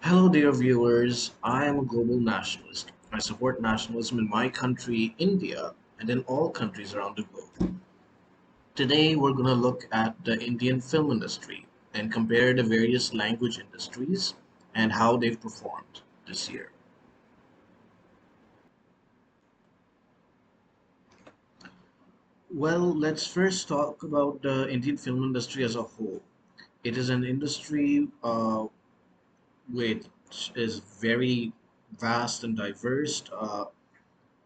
Hello, dear viewers. I am a global nationalist. I support nationalism in my country, India, and in all countries around the globe. Today, we're going to look at the Indian film industry and compare the various language industries and how they've performed this year. Well, let's first talk about the Indian film industry as a whole. It is an industry which is very vast and diverse.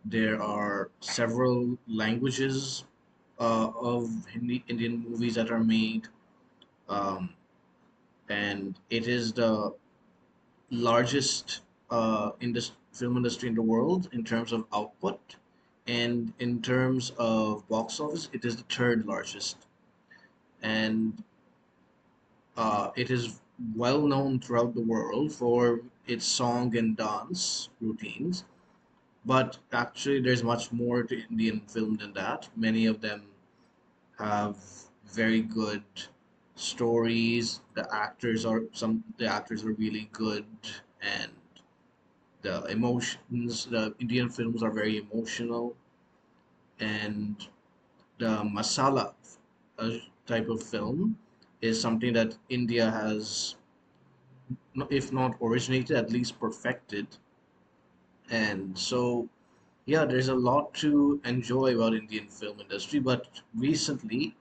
There are several languages of Indian movies that are made, um, and it is the largest film industry in the world in terms of output, and in terms of box office, it is the third largest, and it is well known throughout the world for its song and dance routines. But actually, there's much more to Indian film than that. Many of them have very good stories. The actors are really good, and the Indian films are very emotional, and the masala uh, type of film is something that India has, if not originated, at least perfected. And so, yeah, there's a lot to enjoy about Indian film industry, but recently,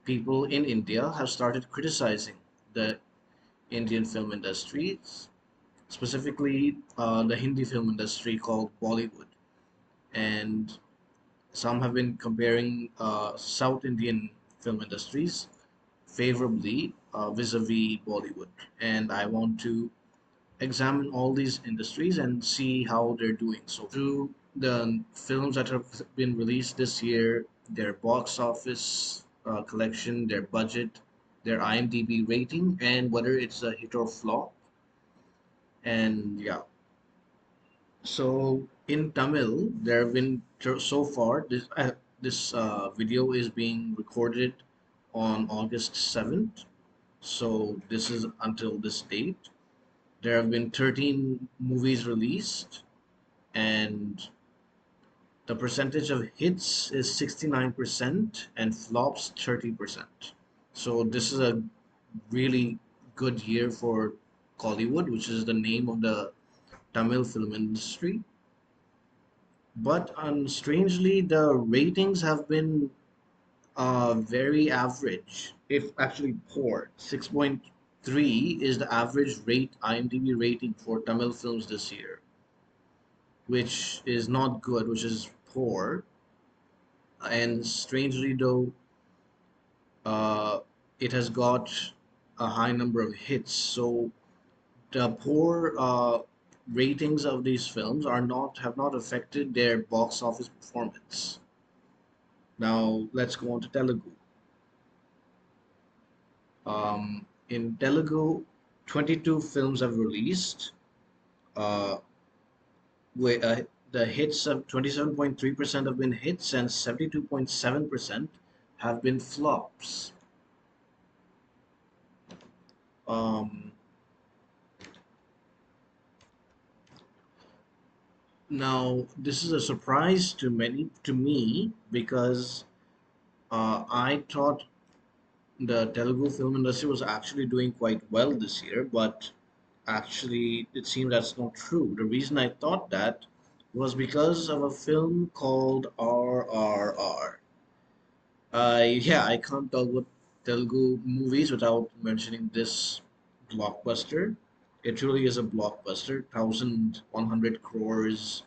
people in India have started criticizing the Indian film industry, specifically the Hindi film industry called Bollywood. And some have been comparing South Indian film industries favorably vis-a-vis Bollywood. And I want to examine all these industries and see how they're doing. So through the films that have been released this year, their box office collection, their budget, their IMDb rating, and whether it's a hit or flop. And yeah, so in Tamil, there have been so far this video is being recorded on August 7th. So this is until this date. There have been 13 movies released, and the percentage of hits is 69% and flops 30%. So this is a really good year for Kollywood, which is the name of the Tamil film industry. But strangely, the ratings have been very average, if actually poor. 6.3 is the average IMDb rating for Tamil films this year, which is not good, which is poor. And strangely, though, uh, it has got a high number of hits. So the poor ratings of these films are not have not affected their box office performance. Now let's go on to Telugu. In Telugu, 22 films have released. Uh, the hits of 27.3% have been hits and 72.7% have been flops. Um, Now, this is a surprise to me, because I thought the Telugu film industry was actually doing quite well this year, but actually, it seems that's not true. The reason I thought that was because of a film called RRR. Yeah, I can't talk about Telugu movies without mentioning this blockbuster. It truly is a blockbuster, 1,100 crores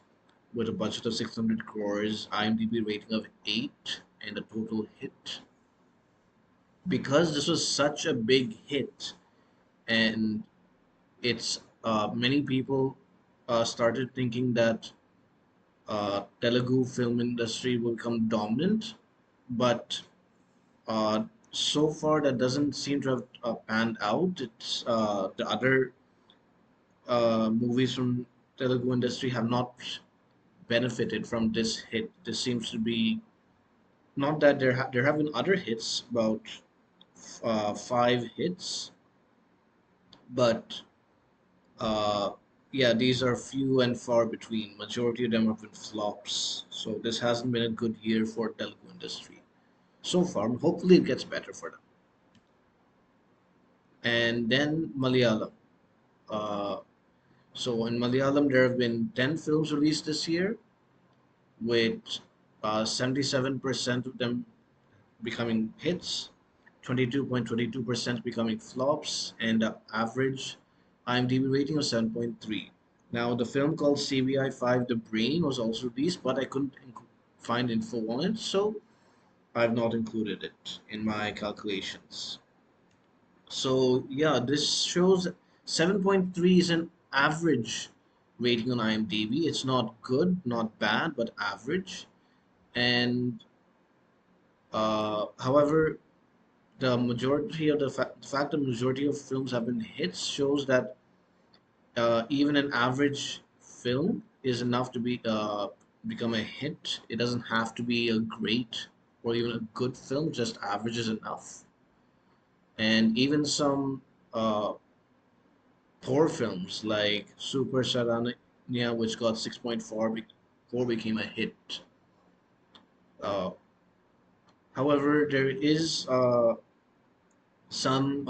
with a budget of 600 crores, IMDb rating of 8, and a total hit. Because this was such a big hit, and it's many people started thinking that Telugu film industry will become dominant, but so far that doesn't seem to have panned out. It's the other movies from Telugu industry have not benefited from this hit. This seems to be not that there have been other hits, about 5 hits, but Uh, yeah, these are few and far between. Majority of them have been flops. So this hasn't been a good year for Telugu industry so far. Hopefully, it gets better for them. And then Malayalam. Uh, so in Malayalam, there have been 10 films released this year, with 77% of them becoming hits, 22.22% becoming flops, and the average IMDb rating of 7.3. Now, the film called CBI 5 The Brain was also released, but I couldn't find info on it, so I've not included it in my calculations. So, yeah, this shows 7.3 is an average rating on IMDb. It's not good, not bad, but average. And however, the fact the majority of films have been hits shows that even an average film is enough to become a hit. It doesn't have to be a great or even a good film, just average is enough. And even some uh, poor films like Super Saranya, which got 6.4, became a hit. Uh, However, there is some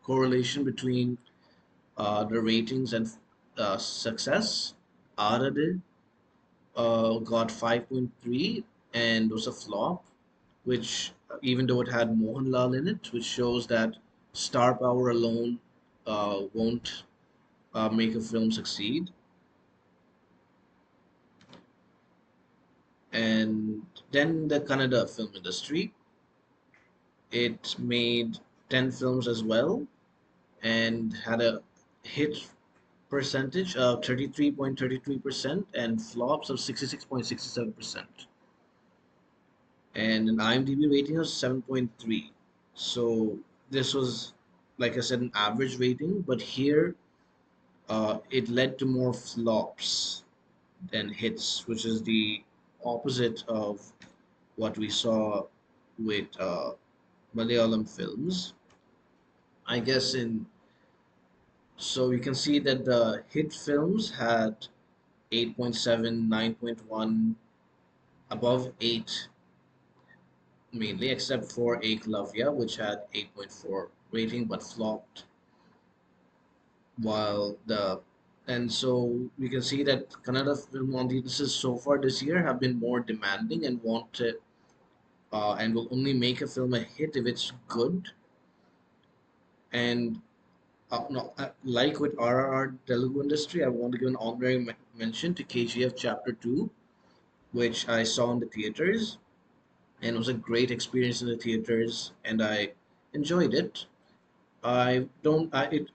correlation between the ratings and success. Arade got 5.3 and was a flop, which, even though it had Mohanlal in it, which shows that star power alone won't make a film succeed. And then the Kannada film industry, it made 10 films as well and had a hit percentage of 33.33% and flops of 66.67%, and an IMDb rating of 7.3. So this was, like I said, an average rating, but here it led to more flops than hits, which is the opposite of what we saw with Malayalam films. I guess in so you can see that the hit films had 8.7, 9.1, above 8 mainly, except for Eklavya, which had 8.4 rating but flopped. While the and so we can see that Kannada film audiences so far this year have been more demanding and want to, and will only make a film a hit if it's good. And no, like with RRR Telugu industry, I want to give an honorary mention to KGF Chapter 2, which I saw in the theaters, and it was a great experience in the theaters, and I enjoyed it. I don't. It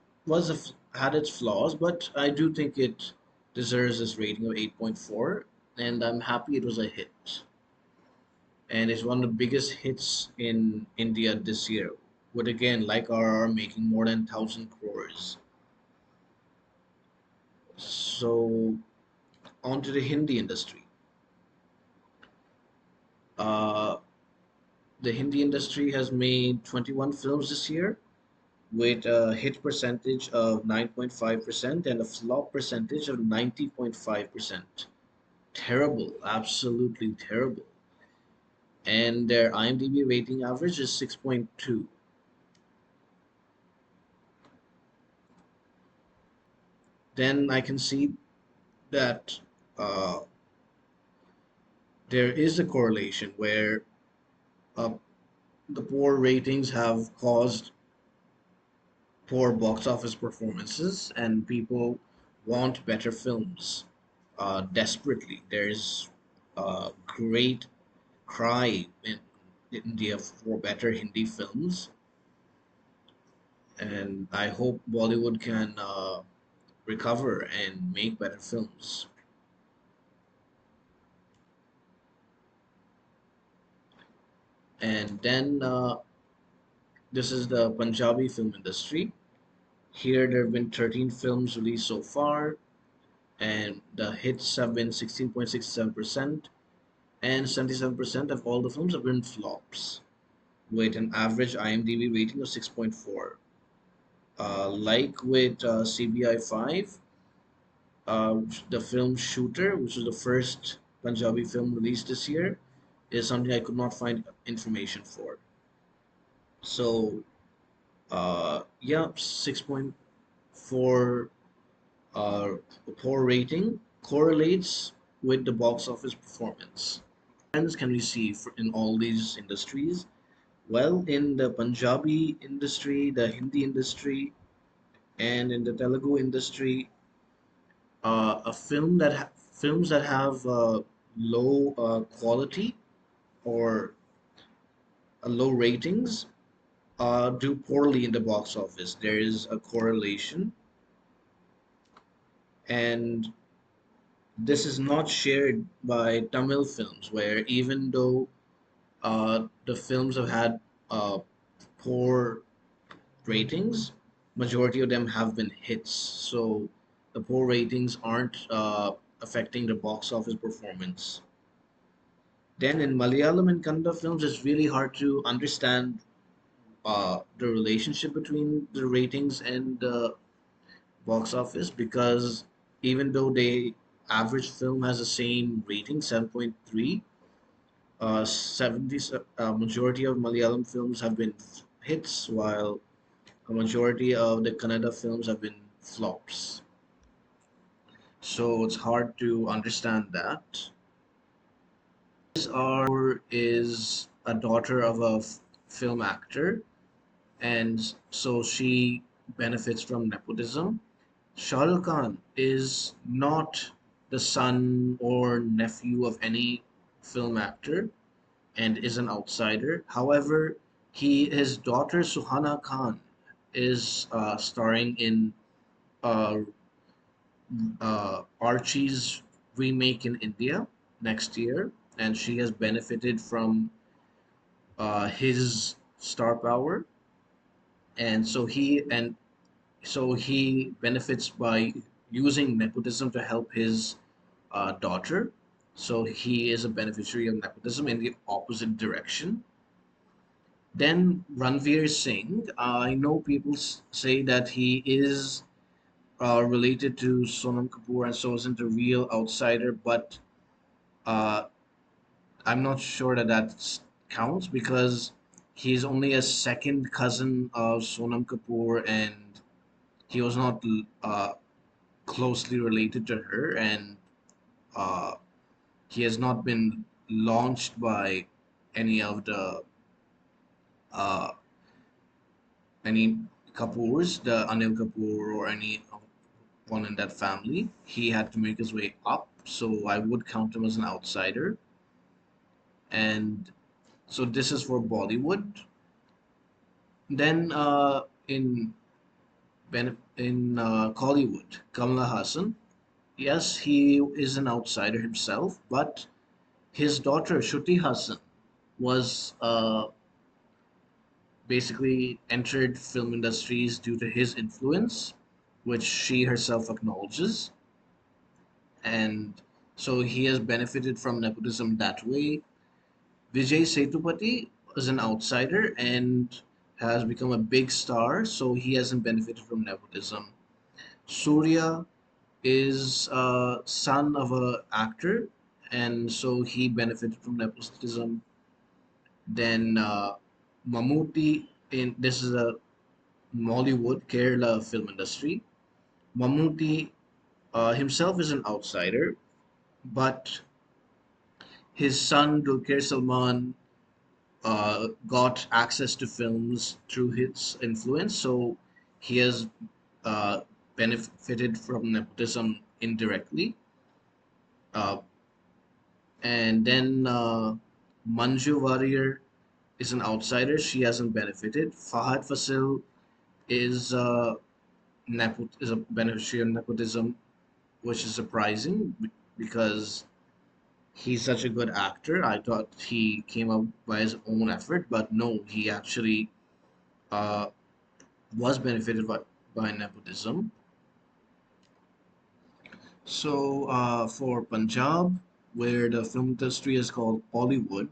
had its flaws, but I do think it deserves this rating of 8.4, and I'm happy it was a hit. And it's one of the biggest hits in India this year, with again, like RR, making more than 1,000 crores. So on to the Hindi industry. Uh, the Hindi industry has made 21 films this year, with a hit percentage of 9.5% and a flop percentage of 90.5%. Terrible, absolutely terrible. And their IMDb rating average is 6.2. Then I can see that uh, there is a correlation where uh, the poor ratings have caused poor box office performances, and people want better films desperately. There's a great cry in India for better Hindi films, and I hope Bollywood can recover and make better films. And then this is the Punjabi film industry. Here there have been 13 films released so far, and the hits have been 16.67%, and 77% of all the films have been flops, with an average IMDb rating of 6.4. Like with CBI 5, the film Shooter, which was the first Punjabi film released this year, is something I could not find information for. So, yeah, 6.4 uh, poor rating correlates with the box office performance. Trends can we see in all these industries? Well, in the Punjabi industry, the Hindi industry, and in the Telugu industry, films that have low quality or low ratings do poorly in the box office. There is a correlation, and this is not shared by Tamil films, where even though the films have had poor ratings, majority of them have been hits. So the poor ratings aren't affecting the box office performance. Then in Malayalam and Kannada films, it's really hard to understand the relationship between the ratings and the box office, because even though the average film has the same rating, 7.3, 70 majority of Malayalam films have been hits, while a majority of the Kannada films have been flops. So it's hard to understand that. Is a daughter of a film actor, and so she benefits from nepotism. Shah Rukh Khan is not the son or nephew of any film actor and is an outsider. However, his daughter Suhana Khan is starring in uh, Archie's remake in India next year, and she has benefited from his star power, and so he benefits by using nepotism to help his daughter. So he is a beneficiary of nepotism in the opposite direction. Then Ranveer Singh, I know people say that he is related to Sonam Kapoor and so isn't a real outsider, but uh, I'm not sure that counts because he's only a second cousin of Sonam Kapoor, and he was not closely related to her, and uh, he has not been launched by any of the uh, any Kapoors, the Anil Kapoor or any one in that family. He had to make his way up, so I would count him as an outsider. And so this is for Bollywood. Then in Collywood, Kamala Hassan. Yes, he is an outsider himself, but his daughter Shruti Hassan was basically entered film industries due to his influence, which she herself acknowledges, and so he has benefited from nepotism that way. Vijay Sethupathi is an outsider and has become a big star, so he hasn't benefited from nepotism. Surya is a son of a actor, and so he benefited from nepotism. Then Mammootty, in this is a Mollywood, Kerala film industry. Mammootty himself is an outsider, but his son Dulquer Salman got access to films through his influence, so he has uh, benefited from nepotism indirectly. Uh, and then Manju Warrior is an outsider; she hasn't benefited. Fahad Fasil is is a beneficiary of nepotism, which is surprising because he's such a good actor. I thought he came up by his own effort, but no, he actually uh, was benefited by nepotism. So for Punjab, where the film industry is called Bollywood,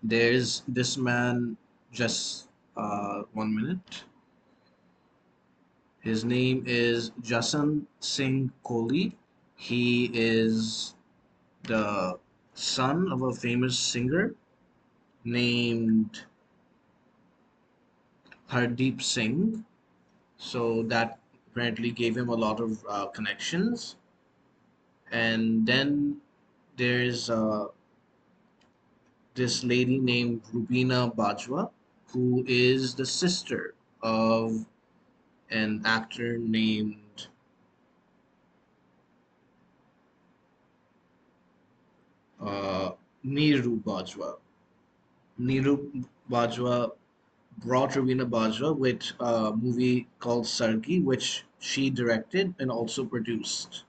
there's this man, just 1 minute. His name is Jason Singh Kohli. He is the son of a famous singer named Hardeep Singh. So that apparently gave him a lot of connections. And then there's this lady named Rubina Bajwa, who is the sister of an actor named uh, Neeru Bajwa. Neeru Bajwa brought Ravina Bajwa with a movie called Sargi, which she directed and also produced.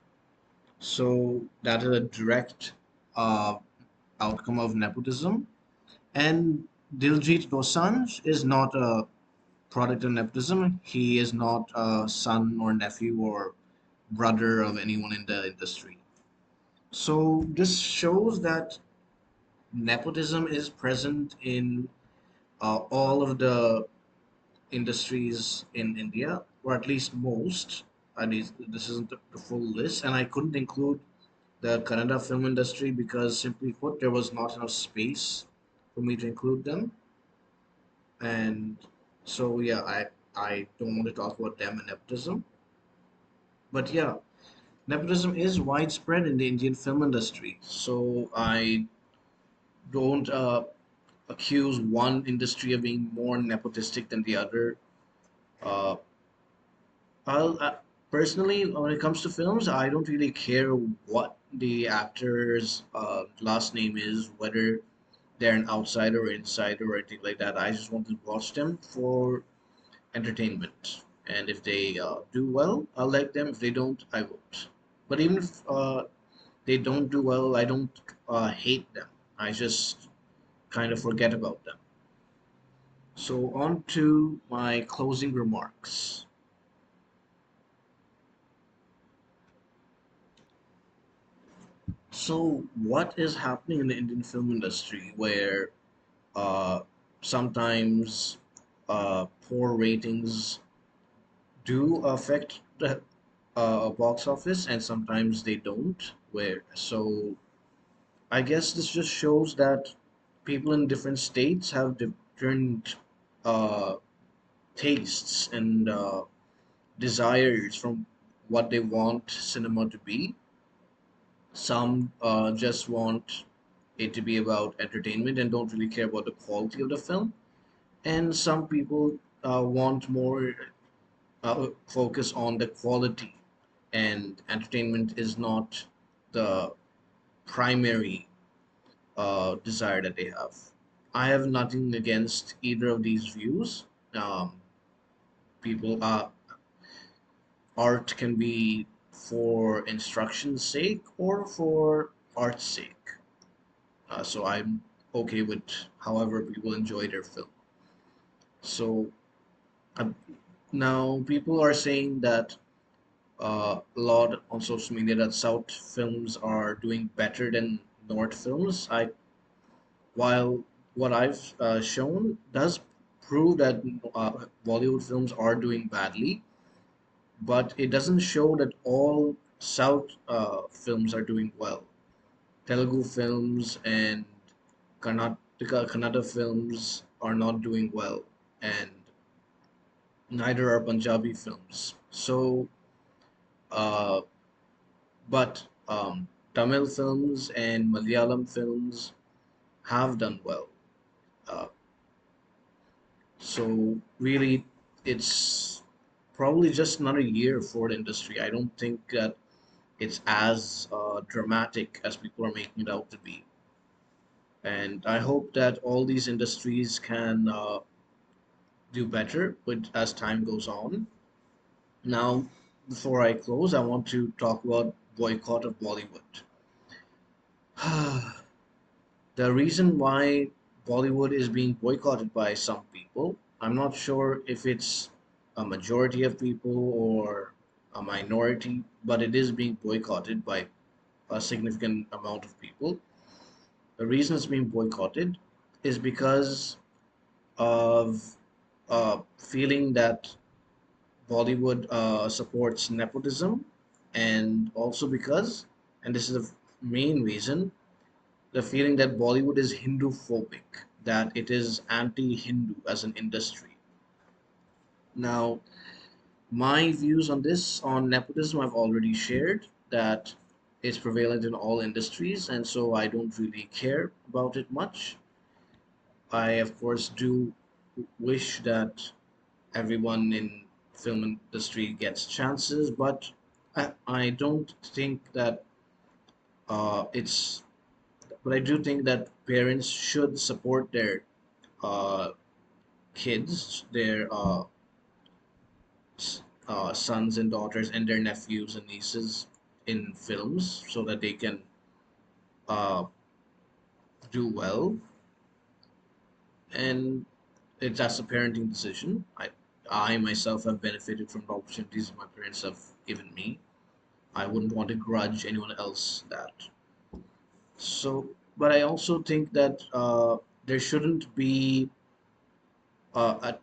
So that is a direct uh, outcome of nepotism. And Diljit Dosanjh is not a product of nepotism. He is not a son or nephew or brother of anyone in the industry. So this shows that nepotism is present in all of the industries in India, or at least most. At least this isn't the full list, and I couldn't include the Kannada film industry because, simply put, there was not enough space for me to include them. And so, yeah, I don't want to talk about them and nepotism. But yeah, nepotism is widespread in the Indian film industry. So I don't accuse one industry of being more nepotistic than the other. Uh, I'll personally, when it comes to films, I don't really care what the actor's last name is, whether they're an outsider or insider or anything like that. I just want to watch them for entertainment. And if they do well, I'll like them. If they don't, I won't. But even if they don't do well, I don't hate them. I just kind of forget about them. So, on to my closing remarks. So, what is happening in the Indian film industry where uh, sometimes poor ratings do affect the box office and sometimes they don't? Where so I guess this just shows that people in different states have different uh, tastes and desires from what they want cinema to be. Some just want it to be about entertainment and don't really care about the quality of the film. And some people want more focus on the quality, and entertainment is not the primary desire that they have. I have nothing against either of these views. People, art can be for instruction's sake or for art's sake. So I'm okay with however people enjoy their film. So uh, now people are saying that a lot on social media that South films are doing better than North films. While what I've shown does prove that Bollywood films are doing badly, but it doesn't show that all South films are doing well. Telugu films and Kannada films are not doing well, and neither are Punjabi films. So, uh, but Tamil films and Malayalam films have done well. Uh, so really, it's probably just another year for the industry. I don't think that it's as dramatic as people are making it out to be. And I hope that all these industries can do better with as time goes on. Now, before I close, I want to talk about boycott of Bollywood. The reason why Bollywood is being boycotted by some people, I'm not sure if it's a majority of people or a minority, but it is being boycotted by a significant amount of people. The reason it's being boycotted is because of feeling that Bollywood supports nepotism, and also because, and this is the main reason, the feeling that Bollywood is Hindu phobic, that it is anti Hindu as an industry. Now, my views on this, on nepotism, I've already shared that it's prevalent in all industries, and so I don't really care about it much. I, of course, do wish that everyone in film industry gets chances, but I don't think that it's. But I do think that parents should support their uh, kids, their sons and daughters, and their nephews and nieces in films, so that they can uh, do well. And that's a parenting decision. I myself have benefited from the opportunities my parents have given me. I wouldn't want to grudge anyone else that. So, but I also think that there shouldn't be a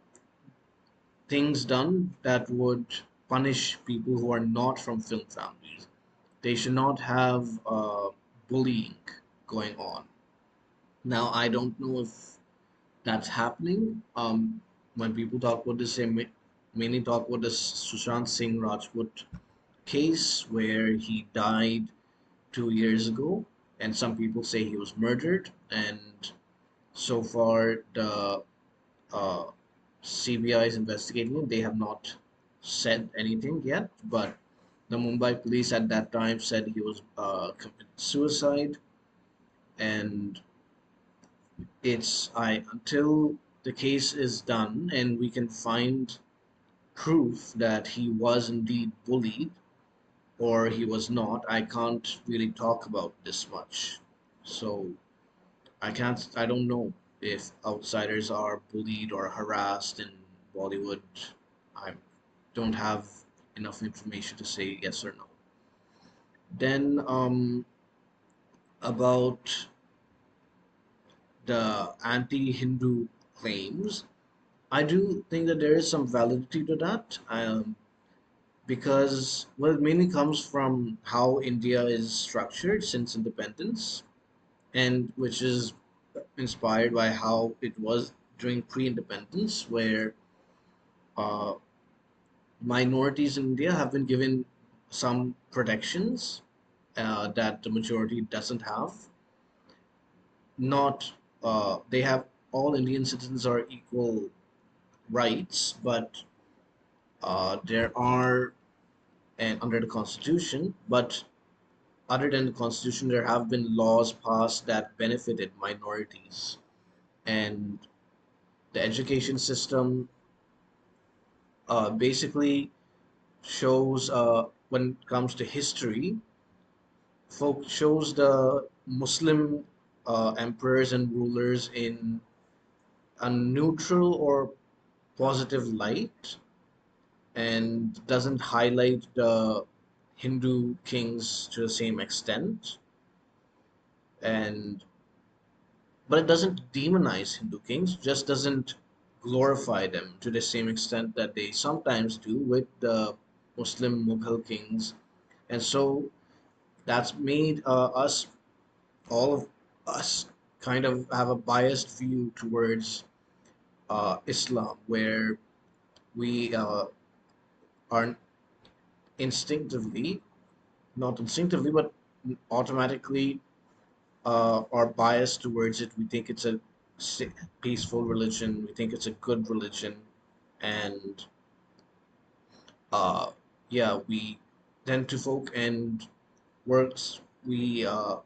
things done that would punish people who are not from film families. They should not have bullying going on. Now, I don't know if that's happening. When people talk about this, they mainly talk about the Sushant Singh Rajput case where he died 2 years ago, and some people say he was murdered. And so far, the uh, CBI is investigating it. They have not said anything yet, but the Mumbai police at that time said he was committed suicide, and it's I until the case is done and we can find proof that he was indeed bullied or he was not, I can't really talk about this much. So I don't know if outsiders are bullied or harassed in Bollywood. I don't have enough information to say yes or no. Then about the anti-Hindu claims, I do think that there is some validity to that, because well, it mainly comes from how India is structured since independence, and which is inspired by how it was during pre-independence, where uh, minorities in India have been given some protections that the majority doesn't have. Not They have all Indian citizens are equal rights, but there are and under the constitution, but other than the constitution, there have been laws passed that benefited minorities, and the education system basically shows when it comes to history, folk shows the Muslim emperors and rulers in a neutral or positive light, and doesn't highlight the Hindu kings to the same extent, and but it doesn't demonize Hindu kings, just doesn't glorify them to the same extent that they sometimes do with the Muslim Mughal kings. And so that's made all of us, kind of have a biased view towards Islam, where we are instinctively, not instinctively, but automatically are biased towards it. We think it's a peaceful religion. We think it's a good religion, and uh, yeah, we tend to folk and works. We are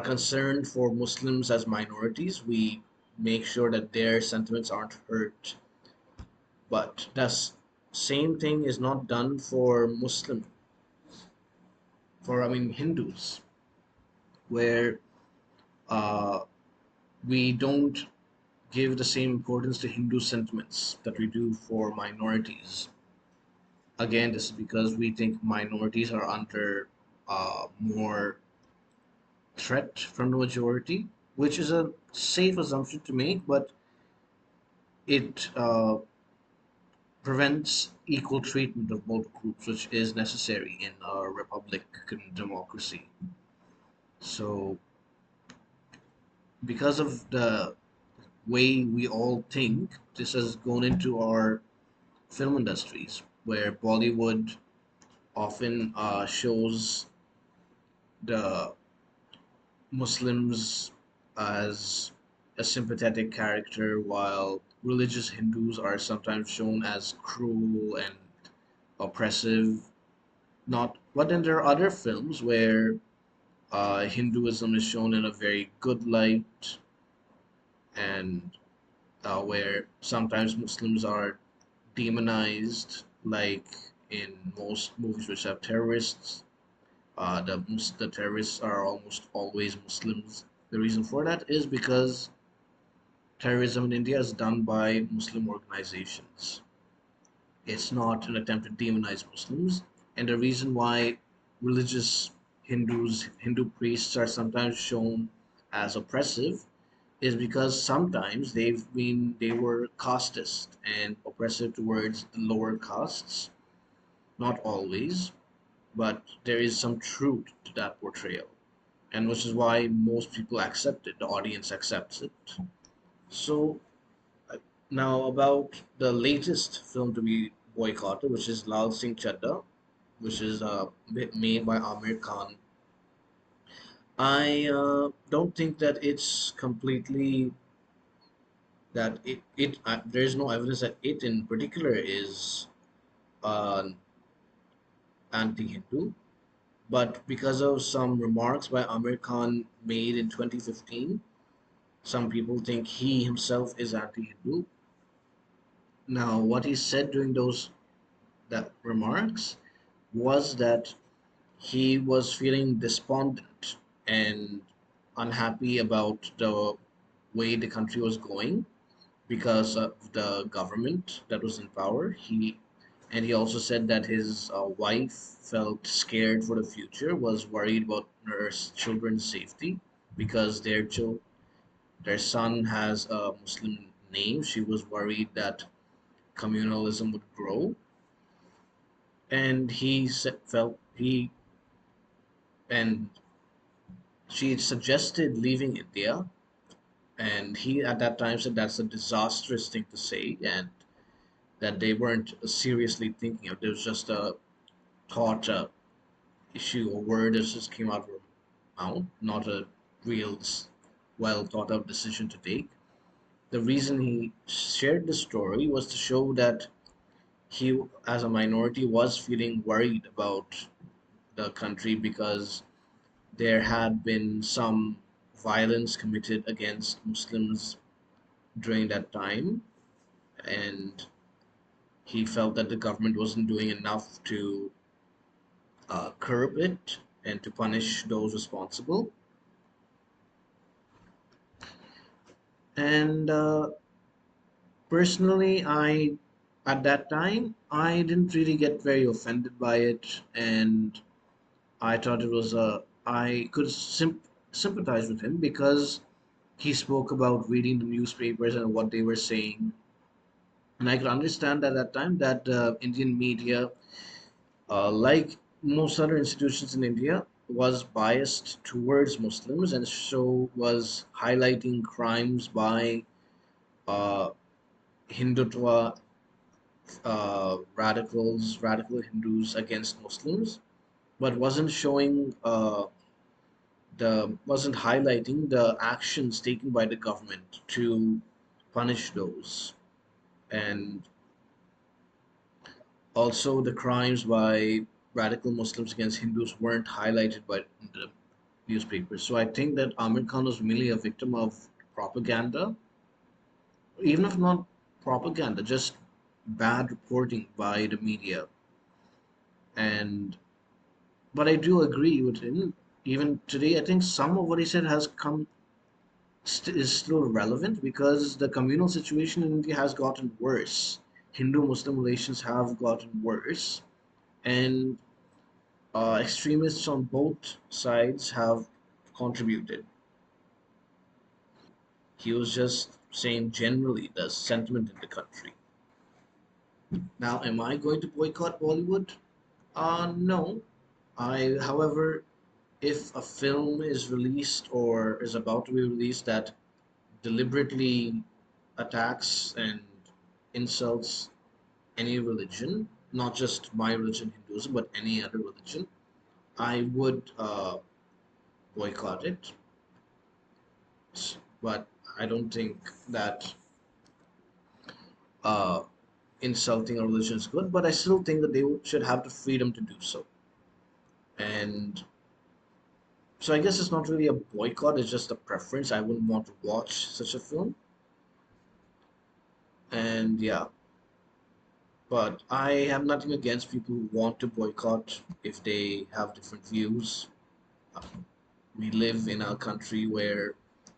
concerned for Muslims as minorities. We make sure that their sentiments aren't hurt. But that's same thing is not done for Muslim, for I mean Hindus, where uh, we don't give the same importance to Hindu sentiments that we do for minorities. Again, this is because we think minorities are under more threat from the majority, which is a safe assumption to make, but it prevents equal treatment of both groups, which is necessary in a republican democracy. So, because of the way we all think, this has gone into our film industries, where Bollywood often shows the Muslims as a sympathetic character, while religious Hindus are sometimes shown as cruel and oppressive. Not, but then there are other films where Hinduism is shown in a very good light, and where sometimes Muslims are demonized, like in most movies which have terrorists. The terrorists are almost always Muslims. The reason for that is because terrorism in India is done by Muslim organizations. It's not an attempt to demonize Muslims. And the reason why religious Hindu priests are sometimes shown as oppressive is because sometimes they were casteist and oppressive towards the lower castes. Not always, but there is some truth to that portrayal, and which is why most people accept it. The audience accepts it. So now about the latest film to be boycotted, which is Lal Singh Chadda, which is made by Amir Khan. I don't think that it's completely that it there is no evidence that it in particular is uh, anti-Hindu, but because of some remarks by Amir Khan made in 2015, some people think he himself is anti-Hindu. Now, what he said during those that remarks was that he was feeling despondent and unhappy about the way the country was going because of the government that was in power. He also said that his wife felt scared for the future, was worried about her children's safety because their son has a Muslim name. She was worried that communalism would grow, and felt he and she suggested leaving India, and he at that time said that's a disastrous thing to say, and that they weren't seriously thinking of. It was just a thought issue or word that just came out of her mouth, not a real well thought out decision to take. The reason he shared the story was to show that he, as a minority, was feeling worried about the country because there had been some violence committed against Muslims during that time, and he felt that the government wasn't doing enough to curb it and to punish those responsible. And personally, at that time, I didn't really get very offended by it, and I thought it was I could sympathize with him because he spoke about reading the newspapers and what they were saying, and I could understand at that time that Indian media, like most other institutions in India, was biased towards Muslims and so was highlighting crimes by uh, Hindutva radical Hindus against Muslims, but wasn't highlighting the actions taken by the government to punish those, and also the crimes by radical Muslims against Hindus weren't highlighted by the newspapers. So I think that Amir Khan was merely a victim of propaganda, even if not propaganda, just bad reporting by the media. And but I do agree with him. Even today, I think some of what he said has is still relevant because the communal situation in India has gotten worse. Hindu-Muslim relations have gotten worse, and extremists on both sides have contributed. He was just saying generally the sentiment in the country. Now, am I going to boycott Bollywood? No. However, if a film is released or is about to be released that deliberately attacks and insults any religion, not just my religion, Hinduism, but any other religion, I would boycott it. But I don't think that uh, insulting a religion is good. But I still think that they should have the freedom to do so. And so I guess it's not really a boycott; it's just a preference. I wouldn't want to watch such a film. And yeah, but I have nothing against people who want to boycott if they have different views. Uh, We live in a country where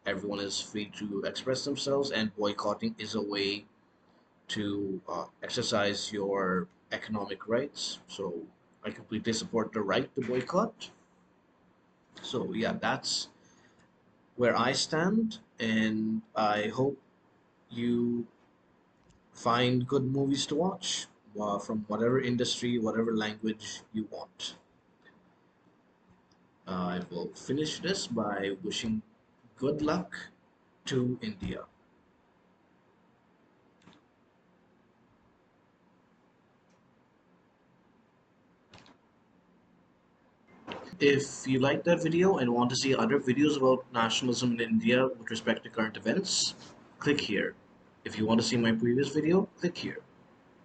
everyone is free to express themselves, and boycotting is a way to exercise your economic rights. So I completely support the right to boycott. So yeah, that's where I stand, and I hope you find good movies to watch from whatever industry, whatever language you want. I will finish this by wishing good luck to India. If you like that video and want to see other videos about nationalism in India with respect to current events, click here. If you want to see my previous video, click here.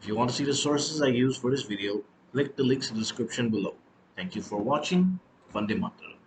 If you want to see the sources I use for this video, click the links in the description below. Thank you for watching. Vande Mataram.